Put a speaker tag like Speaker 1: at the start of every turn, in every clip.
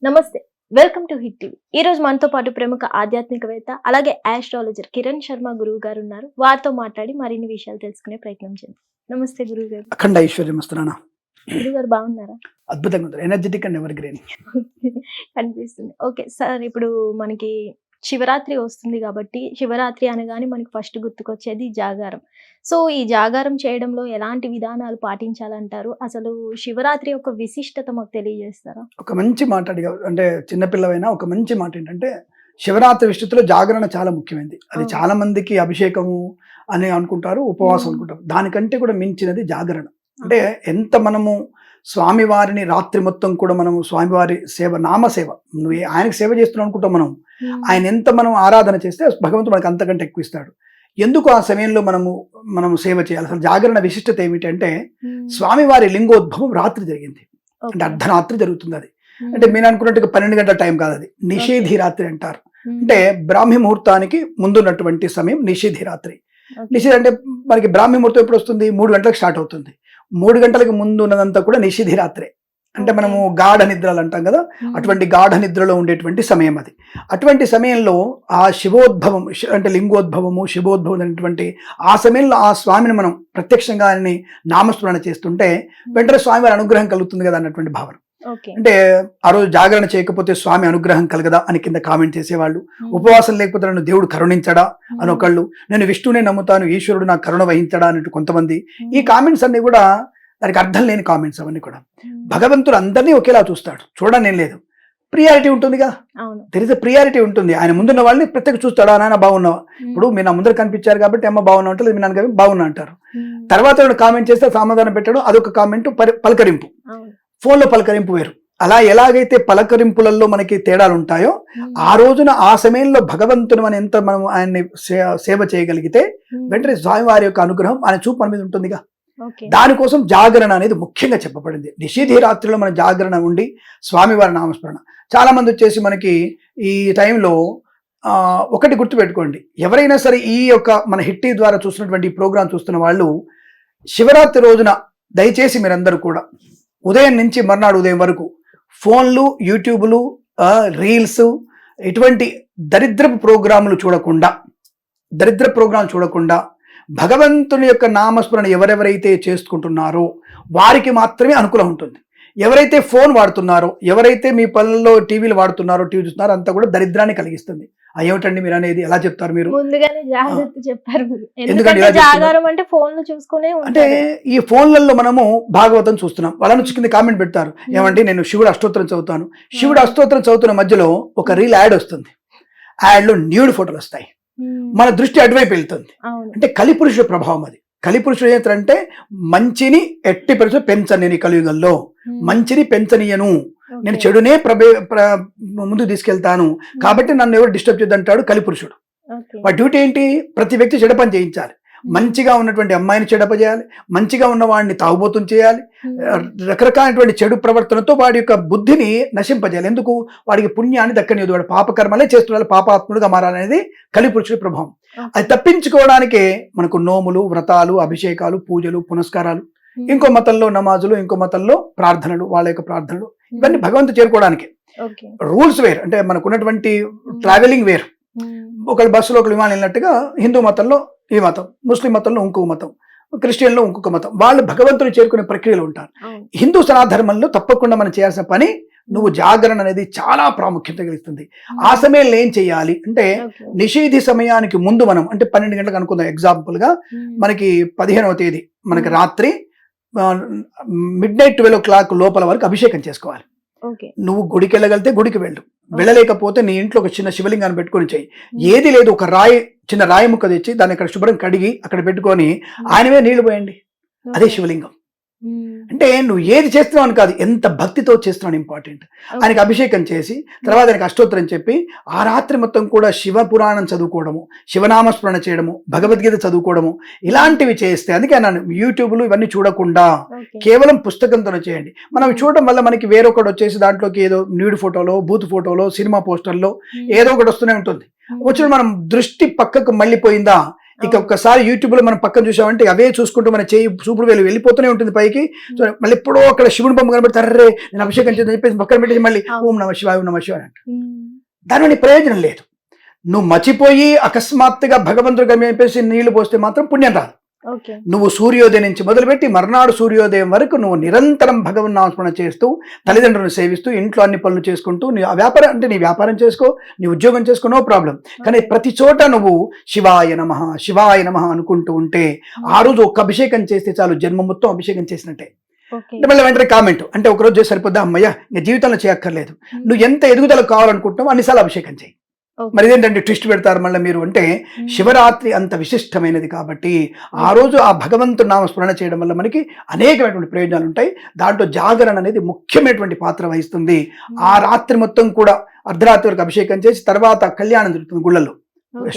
Speaker 1: నమస్తే. Welcome to hit TV. ఈ రోజు మనతో పాటు ప్రముఖ ఆధ్యాత్మికవేత్త అలాగే ఆస్ట్రాలజర్ కిరణ్ శర్మ గురువు గారు ఉన్నారు. వారితో మాట్లాడి మరిన్ని విషయాలు తెలుసుకునే ప్రయత్నం చేద్దాం. నమస్తే గురువు గారు.
Speaker 2: అఖండ ఐశ్వర్యం వస్తున్నానా?
Speaker 1: గురువు గారు బాగున్నారా?
Speaker 2: అద్భుతంగా ఉంది. ఎనర్జెటిక్ అండ్ ఎవర్ గ్రీన్
Speaker 1: అనిపిస్తుంది. ఓకే సార్, ఇప్పుడు మనకి శివరాత్రి వస్తుంది కాబట్టి శివరాత్రి అనగానే మనకి ఫస్ట్ గుర్తుకొచ్చేది జాగారం. సో ఈ జాగారం చేయడంలో ఎలాంటి విధానాలు పాటించాలంటారు? అసలు శివరాత్రి యొక్క విశిష్టత మాకు తెలియజేస్తారా?
Speaker 2: ఒక మంచి మాట అడిగా, అంటే చిన్నపిల్లవైనా ఒక మంచి మాట ఏంటంటే శివరాత్రి విషయంలో జాగరణ చాలా ముఖ్యమైనది. అది చాలా మందికి అభిషేకము అని అనుకుంటారు, ఉపవాసం అనుకుంటారు. దానికంటే కూడా మించినది జాగరణ. అంటే ఎంత మనము స్వామివారిని రాత్రి మొత్తం కూడా మనము స్వామివారి సేవ, నామసేవ, నువ్వు ఆయనకి సేవ చేస్తున్నావు అనుకుంటాం. ఆయన ఎంత మనం ఆరాధన చేస్తే భగవంతుడు మనకు అంతకంటే ఎక్కువ ఇస్తాడు. ఎందుకు ఆ సమయంలో మనము సేవ చేయాలి? అసలు జాగరణ విశిష్టత ఏమిటంటే స్వామివారి లింగోద్భవం రాత్రి జరిగింది. అంటే అర్ధరాత్రి జరుగుతుంది. అది అంటే మీరు అనుకున్నట్టుగా 12 గంటల టైం కాదు, అది నిషేధి రాత్రి అంటారు. అంటే బ్రాహ్మీ ముహూర్తానికి ముందున్నటువంటి సమయం నిషేధి రాత్రి. నిషేధి అంటే మనకి బ్రాహ్మీ ముహూర్తం ఎప్పుడు వస్తుంది? 3 గంటలకు స్టార్ట్ అవుతుంది. 3 గంటలకు ముందు ఉన్నదంతా కూడా నిషేధి రాత్రే. అంటే మనము గాఢ నిద్రలు అంటాం కదా, అటువంటి గాఢ నిద్రలో ఉండేటువంటి సమయం అది. అటువంటి సమయంలో ఆ శివోద్భవం, అంటే లింగోద్భవము, శివోద్భవం అనేటువంటి ఆ సమయంలో ఆ స్వామిని మనం ప్రత్యక్షంగా ఆయన్ని నామస్మరణ చేస్తుంటే వెంటనే స్వామివారి అనుగ్రహం కలుగుతుంది కదా అన్నటువంటి భావన. అంటే ఆ రోజు జాగరణ చేయకపోతే స్వామి అనుగ్రహం కలగదా అని కింద కామెంట్ చేసేవాళ్ళు. ఉపవాసం లేకపోతే నన్ను దేవుడు కరుణించడా అని ఒకళ్ళు, నేను విష్ణువునే నమ్ముతాను, ఈశ్వరుడు నాకు కరుణ వహించడా అన్నట్టు కొంతమంది. ఈ కామెంట్స్ అన్ని కూడా దానికి అర్థం లేని కామెంట్స్. అవన్నీ కూడా భగవంతుడు అందరినీ ఒకేలా చూస్తాడు, చూడని ఏం లేదు. ప్రియారిటీ ఉంటుందిగా, దెర్ ఇస్ ఎ ప్రియారిటీ ఉంటుంది. ఆయన ముందున్న వాళ్ళని ప్రత్యేక చూస్తాడు. నాన్న బాగున్నావా, ఇప్పుడు మీరు నా ముందర కనిపించారు కాబట్టి అమ్మ బాగున్నా అంటే, మీ నాన్న బాగున్నా అంటారు. తర్వాత కామెంట్ చేస్తే సమాధానం పెట్టడం అదొక కామెంట్, పలకరింపు. ఫోన్లో పలకరింపు వేరు. అలా ఎలాగైతే పలకరింపులలో మనకి తేడాలు ఉంటాయో ఆ రోజున ఆ సమయంలో భగవంతుని మనం ఎంత మనం ఆయన్ని సేవ చేయగలిగితే వెంటనే స్వామివారి యొక్క అనుగ్రహం ఆయన చూపు మన మీద ఉంటుందిగా. దానికోసం జాగరణ అనేది ముఖ్యంగా చెప్పబడింది. నిషేధి రాత్రిలో మన జాగరణ ఉండి స్వామివారి నామస్మరణ. చాలా మంది వచ్చేసి మనకి ఈ టైంలో ఒకటి గుర్తుపెట్టుకోండి, ఎవరైనా సరే ఈ యొక్క మన హిట్ ద్వారా చూస్తున్నటువంటి ఈ ప్రోగ్రాం చూస్తున్న వాళ్ళు శివరాత్రి రోజున దయచేసి మీరందరూ కూడా ఉదయం నుంచి మర్నాడు ఉదయం వరకు ఫోన్లు, యూట్యూబ్లు, రీల్స్, ఇటువంటి దరిద్ర ప్రోగ్రాములు చూడకుండా భగవంతుని యొక్క నామస్మరణ ఎవరెవరైతే చేసుకుంటున్నారో వారికి మాత్రమే అనుకూలం ఉంటుంది. ఎవరైతే ఫోన్ వాడుతున్నారో, ఎవరైతే మీ పనుల్లో టీవీలు వాడుతున్నారో, టీవీ చూస్తున్నారో అంతా కూడా దరిద్రాన్ని కలిగిస్తుంది. ఏమిటండి మీరు అనేది, ఎలా చెప్తారు మీరు?
Speaker 1: ముందుగానే జాగ్రత్త చెప్పారు. ఎందుకంటే జాగారం అంటే ఫోన్లు చూసుకునే,
Speaker 2: అంటే ఈ ఫోన్లలో మనము భాగవతం చూస్తున్నాం. వాళ్ళ నుంచి కింద కామెంట్ పెడతారు, ఏమంటే నేను శివుడు అష్టోత్తరం చదువుతాను. శివుడు అష్టోత్తరం చదువుతున్న మధ్యలో ఒక రీల్ యాడ్ వస్తుంది. యాడ్లో న్యూడ్ ఫోటోలు వస్తాయి. మన దృష్టి అటువైపు వెళ్తుంది. అంటే కలిపురుషుల ప్రభావం అది. కలిపురుషుడు ఏంటంటే మంచిని ఎట్టి పరిస్థితులు పెంచని కలియుగంలో, మంచిని పెంచనీయను, నేను చెడునే ముందుకు తీసుకెళ్తాను, కాబట్టి నన్ను ఎవరు డిస్టర్బ్ చేయొద్దంటాడు కలిపురుషుడు. వాడి డ్యూటీ ఏంటి? ప్రతి వ్యక్తి చెడ పని చేయించాలి. మంచిగా ఉన్నటువంటి అమ్మాయిని చెడపజేయాలి, మంచిగా ఉన్న వాడిని తాగుబోతుని చేయాలి, రకరకాలైనటువంటి చెడు ప్రవర్తనతో వాడి యొక్క బుద్ధిని నశింపజేయాలి. ఎందుకు? వాడికి పుణ్యాన్ని దక్కనియదు, వాడు పాపకర్మలే చేస్తున్నాడు, పాపాత్ముడుగా మారాలనేది కలిపురుషుడి ప్రభావం. అది తప్పించుకోవడానికే మనకు నోములు, వ్రతాలు, అభిషేకాలు, పూజలు, పునస్కారాలు, ఇంకో మతంలో నమాజులు, ఇంకో మతంలో ప్రార్థనలు, వాళ్ళ యొక్క ప్రార్థనలు, ఇవన్నీ భగవంతుడు చేరుకోవడానికి. రూల్స్ వేర్, అంటే మనకు ఉన్నటువంటి ట్రావెలింగ్ వేర్. ఒకళ్ళు బస్సులో ఒకళ్ళు విమానం వెళ్ళినట్టుగా హిందూ మతంలో ఈ మతం, ముస్లిం మతంలో ఇంకొక మతం, క్రిస్టియన్లో ఇంకొక మతం, వాళ్ళు భగవంతుని చేరుకునే ప్రక్రియలో ఉంటారు. హిందూ సనాధర్మంలో తప్పకుండా మనం చేయాల్సిన పని, నువ్వు జాగరణ అనేది చాలా ప్రాముఖ్యత కలిగిస్తుంది. ఆ సమయంలో ఏం చేయాలి అంటే, నిషేధి సమయానికి ముందు మనం, అంటే 12 గంటలకు అనుకుందాం ఎగ్జాంపుల్ గా, మనకి 15వ తేదీ మనకి రాత్రి midnight 12 o'clock లోపల వరకు అభిషేకం చేసుకోవాలి. నువ్వు గుడికి వెళ్ళగలితే గుడికి వెళ్ళు, వెళ్ళలేకపోతే నీ ఇంట్లో ఒక చిన్న శివలింగాన్ని పెట్టుకొని చెయ్యి. ఏది లేదు, ఒక చిన్న రాయి ముక్క తెచ్చి దాన్ని అక్కడ శుభ్రం కడిగి అక్కడ పెట్టుకొని ఆయనవే నీళ్లు పోయండి, అదే శివలింగం. అంటే నువ్వు ఏది చేస్తున్నావు అని కాదు, ఎంత భక్తితో చేస్తున్నావు ఇంపార్టెంట్. ఆయనకి అభిషేకం చేసి తర్వాత ఆయనకి అష్టోత్తరం చెప్పి ఆ రాత్రి మొత్తం కూడా శివ పురాణం చదువుకోవడము, శివనామస్మరణ చేయడము, భగవద్గీత చదువుకోవడము, ఇలాంటివి చేస్తే, అందుకే అన్నాను యూట్యూబ్లు ఇవన్నీ చూడకుండా కేవలం పుస్తకంతోనే చేయండి. మనం చూడడం వల్ల మనకి వేరొకటి వచ్చేసి దాంట్లోకి ఏదో న్యూడ్ ఫోటోలో, బూత్ ఫోటోలో, సినిమా పోస్టర్లో ఏదో ఒకటి వస్తూనే ఉంటుంది. వచ్చిన మనం దృష్టి పక్కకు మళ్ళీపోయిందా, ఇక ఒక్కసారి యూట్యూబ్ లో మనం పక్కన చూసామంటే అవే చూసుకుంటూ మన చేయి చూపుడు వేలు వెళ్ళిపోతూనే ఉంటుంది పైకి. సో మళ్ళీ ఎప్పుడో అక్కడ శివుని బొమ్మ కనబడితే అర్రే నేను అభిషేకం చేద్దాం చెప్పేసి పక్కన పెట్టేసి మళ్ళీ ఓం నమ శివాయ ఓం నమ శివాయ అంట. దానివల్ల ప్రయోజనం లేదు. నువ్వు మర్చిపోయి అకస్మాత్తుగా భగవంతుడు చెప్పేసి నీళ్లు పోస్తే మాత్రం పుణ్యం రాదు. నువ్వు సూర్యోదయం నుంచి మొదలుపెట్టి మర్నాడు సూర్యోదయం వరకు నువ్వు నిరంతరం భగవన్ నామస్మరణ చేస్తూ తల్లిదండ్రులను సేవిస్తూ ఇంట్లో అన్ని పనులు చేసుకుంటూ నీ వ్యాపారం అంటే నీ వ్యాపారం చేసుకో, నీ ఉద్యోగం చేసుకో, నో ప్రాబ్లం. కానీ ప్రతి చోట నువ్వు శివాయ నమః అనుకుంటూ ఉంటే ఆ రోజు ఒక్క అభిషేకం చేస్తే చాలు, జన్మ మొత్తం అభిషేకం చేసినట్టే. అంటే మళ్ళీ వెంటనే కామెంట్ అంటే ఒకరోజు చేసి సరిపోద్దా, అమ్మయ్య ఇంకా జీవితంలో చేయక్కర్లేదు. నువ్వు ఎంత ఎదుగుదల కావాలనుకుంటున్నావు అన్నిసార్లు అభిషేకం చేయి. మరి ఇదేంటంటే ట్విస్ట్ పెడతారు మళ్ళీ మీరు అంటే శివరాత్రి అంత విశిష్టమైనది కాబట్టి ఆ రోజు ఆ భగవంతుడి నామస్మరణ చేయడం వల్ల మనకి అనేకమైనటువంటి ప్రయోజనాలు ఉంటాయి. దాంట్లో జాగరణ అనేది ముఖ్యమైనటువంటి పాత్ర వహిస్తుంది. ఆ రాత్రి మొత్తం కూడా అర్ధరాత్రి వరకు అభిషేకం చేసి తర్వాత కళ్యాణం జరుగుతుంది గుళ్ళల్లో,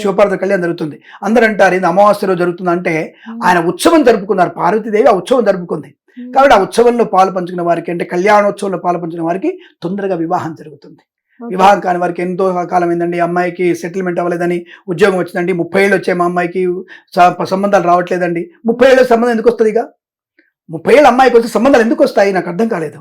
Speaker 2: శివపార్వతి కళ్యాణం జరుగుతుంది. అందరూ అంటారు ఇది అమావాస్య రోజు జరుగుతుంది అంటే ఆయన ఉత్సవం జరుపుకున్నారు, పార్వతీదేవి ఆ ఉత్సవం జరుపుకుంది కాబట్టి ఆ ఉత్సవంలో పాలు పంచుకున్న వారికి అంటే కళ్యాణోత్సవంలో పాలు పంచుకున్న వారికి తొందరగా వివాహం జరుగుతుంది. వివాహం కాని వారికి ఎంతో కాలం ఏందండి, అమ్మాయికి సెటిల్మెంట్ అవ్వలేదని ఉద్యోగం వచ్చిందండి, 30 ఏళ్ళు వచ్చాయి మా అమ్మాయికి సంబంధాలు రావట్లేదండి. 30 ఏళ్ళ సంబంధం ఎందుకు వస్తుంది? ఇక 30 ఏళ్ళ అమ్మాయికి వస్తే సంబంధాలు ఎందుకు వస్తాయి? నాకు అర్థం కాలేదు.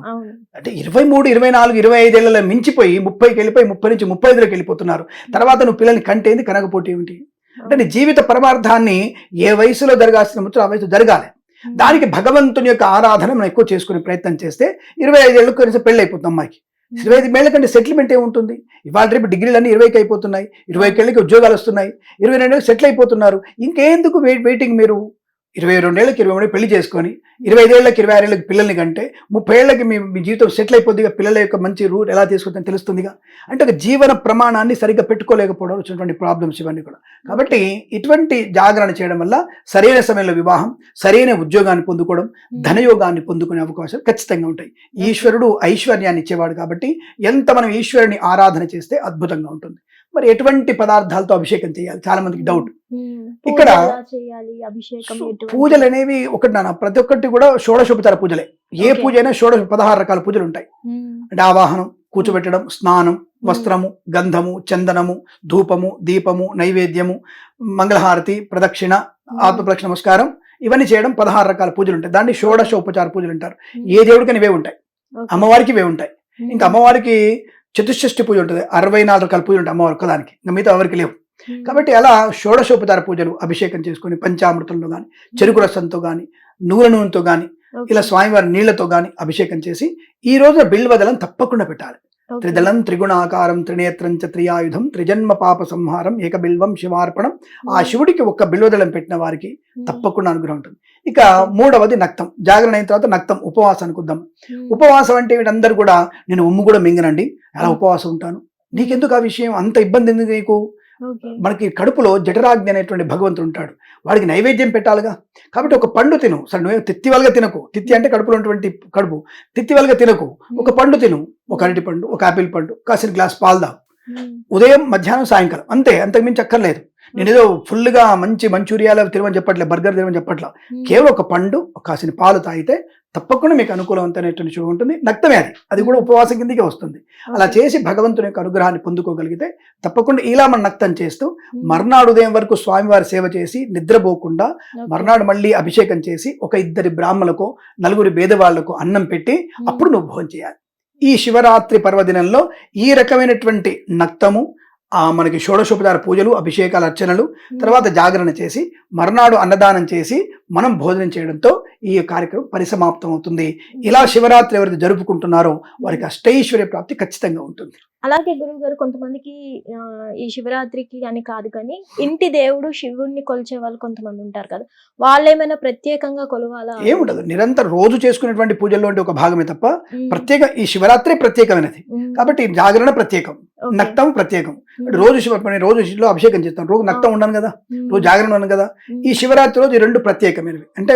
Speaker 2: అంటే 23, 24, 25 ఏళ్ళలో మించిపోయి 30కి వెళ్ళిపోయి 30 నుంచి 35లోకి వెళ్ళిపోతున్నారు. తర్వాత నువ్వు పిల్లల్ని కంటేంది కనకపోతే ఏమిటి? అంటే నీ జీవిత పరమార్థాన్ని ఏ వయసులో జరగాల్సిన ముచ్చట ఆ వయసు జరగాలి. దానికి భగవంతుని యొక్క ఆరాధన మనం ఎక్కువ చేసుకునే ప్రయత్నం చేస్తే 25 ఏళ్ళకు కనీసం పెళ్ళి అయిపోతుంది అమ్మాయికి. 25 ఏళ్ళ కంటే సెటిల్మెంట్ ఏముంటుంది? ఇవాళ రేపు డిగ్రీలన్నీ 20కి అయిపోతున్నాయి, 20 ఏళ్ళకి ఉద్యోగాలు వస్తున్నాయి, 22 ఏళ్ళకి సెటిల్ అయిపోతున్నారు. ఇంకెందుకు వెయిటింగ్? మీరు 22 ఏళ్ళకి 23 పెళ్లి చేసుకొని 25 ఏళ్ళకి 26 ఏళ్ళకి పిల్లల్ని కంటే 30 ఏళ్ళకి మీ జీవితం సెటిల్ అయిపోద్దిగా, పిల్లల యొక్క మంచి రూట్ ఎలా తీసుకుంటుందని తెలుస్తుందిగా. అంటే ఒక జీవన ప్రమాణాన్ని సరిగ్గా పెట్టుకోలేకపోవడం వచ్చినటువంటి ప్రాబ్లమ్స్ ఇవన్నీ కూడా. కాబట్టి ఇటువంటి జాగరణ చేయడం వల్ల సరైన సమయంలో వివాహం, సరైన ఉద్యోగాన్ని పొందుకోవడం, ధనయోగాన్ని పొందుకునే అవకాశాలు ఖచ్చితంగా ఉంటాయి. ఈశ్వరుడు ఐశ్వర్యాన్ని ఇచ్చేవాడు కాబట్టి ఎంత మనం ఈశ్వరుని ఆరాధన చేస్తే అద్భుతంగా ఉంటుంది. మరి ఎటువంటి పదార్థాలతో అభిషేకం చేయాలి? చాలా మందికి డౌట్. ఇక్కడ పూజలు అనేవి ఒకటి నాన్న, ప్రతి ఒక్కటి కూడా షోడశోపచార పూజలే. ఏ పూజ అయినా 16 రకాల పూజలు ఉంటాయి. అంటే ఆవాహనం, కూర్చోబెట్టడం, స్నానం, వస్త్రము, గంధము, చందనము, ధూపము, దీపము, నైవేద్యము, మంగళహారతి, ప్రదక్షిణ, ఆత్మప్రదక్షిణ, నమస్కారం, ఇవన్నీ చేయడం 16 రకాల పూజలు ఉంటాయి. దాన్ని షోడశోపచార పూజలు అంటారు. ఏ దేవుడికని ఇవే ఉంటాయి, అమ్మవారికి ఇవే ఉంటాయి. ఇంకా అమ్మవారికి చతుషష్ఠి పూజ ఉంటుంది, 64 రకాల పూజలు ఉంటాయి అమ్మవారి ఒక్కదానికి, ఇంకా మిగతా ఎవరికి లేవు. కాబట్టి అలా షోడశోపచార పూజలు అభిషేకం చేసుకుని పంచామృతంలో కానీ, చెరుకు రసంతో కానీ, నువ్వుల నూనెతో కానీ, ఇలా స్వామివారి నీళ్లతో కానీ అభిషేకం చేసి ఈ రోజున బిల్వదళం తప్పకుండా పెట్టాలి. త్రిదళం త్రిగుణాకారం త్రినేత్రం చ త్రియాయుధం త్రిజన్మ పాప సంహారం ఏక బిల్వం శివార్పణం. ఆ శివుడికి ఒక్క బిల్వదళం పెట్టిన వారికి తప్పకుండా అనుగ్రహం ఉంటుంది. ఇక 3వది నక్తం. జాగరణ అయిన తర్వాత నక్తం, ఉపవాసానికి వద్దాం. ఉపవాసం అంటే వీళ్ళందరూ కూడా నేను ఉమ్ము కూడా మింగనండి, అలా ఉపవాసం ఉంటాను. నీకెందుకు ఆ విషయం? అంత ఇబ్బంది ఎందుకు నీకు? మనకి కడుపులో జఠరాగ్ని అనేటువంటి భగవంతుడు ఉంటాడు, వాడికి నైవేద్యం పెట్టాలిగా. కాబట్టి ఒక పండు తిను. సరే నువ్వే తిత్తివల్గా తినకు, తిత్తి అంటే కడుపులో ఉన్నటువంటి కడుపు, తిత్తివల్గా తినకు. ఒక పండు తిను, ఒక అరటి పండు, ఒక ఆపిల్ పండు, కాసిన గ్లాస్ పాలు తాగు. ఉదయం, మధ్యాహ్నం, సాయంకాలం, అంతే. అంతకుమించి అక్కర్లేదు. నేను ఏదో ఫుల్గా మంచి మంచూరియాలు తినమని చెప్పట్లే, బర్గర్ తినమని చెప్పట్లా. కేవలం ఒక పండు, కాసిన పాలు తాగితే తప్పకుండా మీకు అనుకూలవంతమైనటువంటి శుభం ఉంటుంది. నక్తమే అది కూడా ఉపవాసం కిందకే వస్తుంది. అలా చేసి భగవంతుని యొక్క అనుగ్రహాన్ని పొందుకోగలిగితే తప్పకుండా ఇలా మనం నక్తం చేస్తూ మర్నాడు ఉదయం వరకు స్వామివారి సేవ చేసి నిద్రపోకుండా మర్నాడు మళ్ళీ అభిషేకం చేసి ఒక 2 బ్రాహ్మణులకు 4 పేదవాళ్లకు అన్నం పెట్టి అప్పుడు నువ్వు భోజనం చేయాలి. ఈ శివరాత్రి పర్వదినంలో ఈ రకమైనటువంటి నక్తము, మనకి షోడశోపచార పూజలు, అభిషేకాలు, అర్చనలు, తర్వాత జాగరణ చేసి మర్నాడు అన్నదానం చేసి మనం భోజనం చేయడంతో ఈ కార్యక్రమం పరిసమాప్తం అవుతుంది. ఇలా శివరాత్రి ఎవరైతే జరుపుకుంటున్నారో వారికి అష్టైశ్వర్య ప్రాప్తి ఖచ్చితంగా ఉంటుంది.
Speaker 1: అలాగే గురువు గారు, కొంతమందికి ఈ శివరాత్రికి అని కాదు కానీ ఇంటి దేవుడు శివుణ్ణి కొలిచే వాళ్ళు కొంతమంది ఉంటారు కదా, వాళ్ళు ఏమైనా ప్రత్యేకంగా కొలవాలా? ఏముండదు, నిరంతరం రోజు చేసుకునేటువంటి పూజల్లో ఒక భాగమే తప్ప ప్రత్యేక ఈ శివరాత్రి ప్రత్యేకమైనది కాబట్టి జాగరణ ప్రత్యేకం, నక్తం ప్రత్యేకం. రోజులో అభిషేకం చేస్తాం, రోజు నక్తం ఉండను కదా, రోజు జాగరణ ఉండను కదా. ఈ శివరాత్రి రోజు 2 ప్రత్యేకమైనవి. అంటే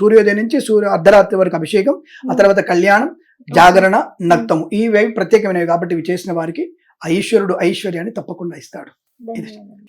Speaker 1: సూర్యోదయం నుంచి అర్ధరాత్రి వరకు అభిషేకం, ఆ తర్వాత కళ్యాణం, జాగరణ, నక్తము, ఇవి ప్రత్యేకమైనవి కాబట్టి ఇవి చేసిన వారికి ఈశ్వరుడు ఐశ్వర్యాన్ని తప్పకుండా ఇస్తాడు.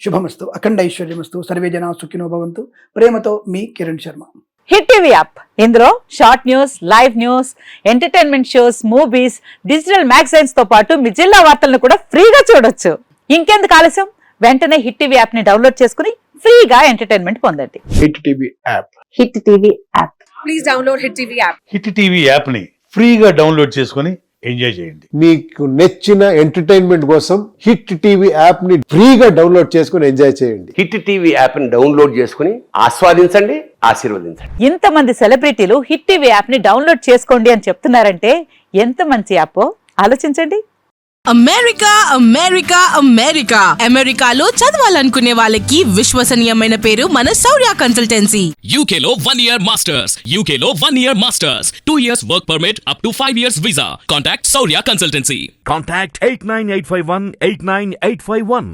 Speaker 1: శుభమస్తు, అఖండ ఐశ్వర్యమస్తు, సర్వే జనా సుఖినో భవంతు. ప్రేమతో మీ Kiran Sharma.
Speaker 3: Hit TV app, ఇందులో short news, live news, entertainment shows, movies, digital magazines తో పాటు మీ జిల్లా వార్తలను కూడా ఫ్రీగా చూడొచ్చు. ఇంకెందుకు ఆలస్యం, వెంటనే హిట్ టీవీ యాప్ ని డౌన్లోడ్ చేసుకుని ఫ్రీగా ఎంటర్టైన్మెంట్ పొందండి.
Speaker 4: Hit TV app.
Speaker 3: Hit TV app.
Speaker 5: Please download Hit TV app.
Speaker 6: Hit TV యాప్ని ఫ్రీగా డౌన్లోడ్ చేసుకొని ఎంజాయ్ చేయండి.
Speaker 4: మీకు నచ్చిన ఎంటర్టైన్మెంట్ కోసం హిట్ టీవీ యాప్ ని ఫ్రీగా డౌన్లోడ్ చేసుకుని ఎంజాయ్ చేయండి.
Speaker 7: హిట్ టీవీ యాప్ని డౌన్లోడ్ చేసుకుని ఆస్వాదించండి, ఆశీర్వదించండి.
Speaker 3: ఇంతమంది సెలబ్రిటీలు హిట్ టీవీ యాప్ ని డౌన్లోడ్ చేసుకోండి అని చెప్తున్నారంటే ఎంత మంచి యాప్ ఆలోచించండి.
Speaker 8: అమెరికా అమెరికా అమెరికా అమెరికాలో చదవాలనుకునే వాళ్ళకి విశ్వసనీయమైన పేరు మన శౌర్య consultancy.
Speaker 9: UK Law 1 Year Masters. UK Law 1 Year Masters. 2 years work permit up to 5 years visa. Contact Saurya Consultancy.
Speaker 10: Contact 89851 89851.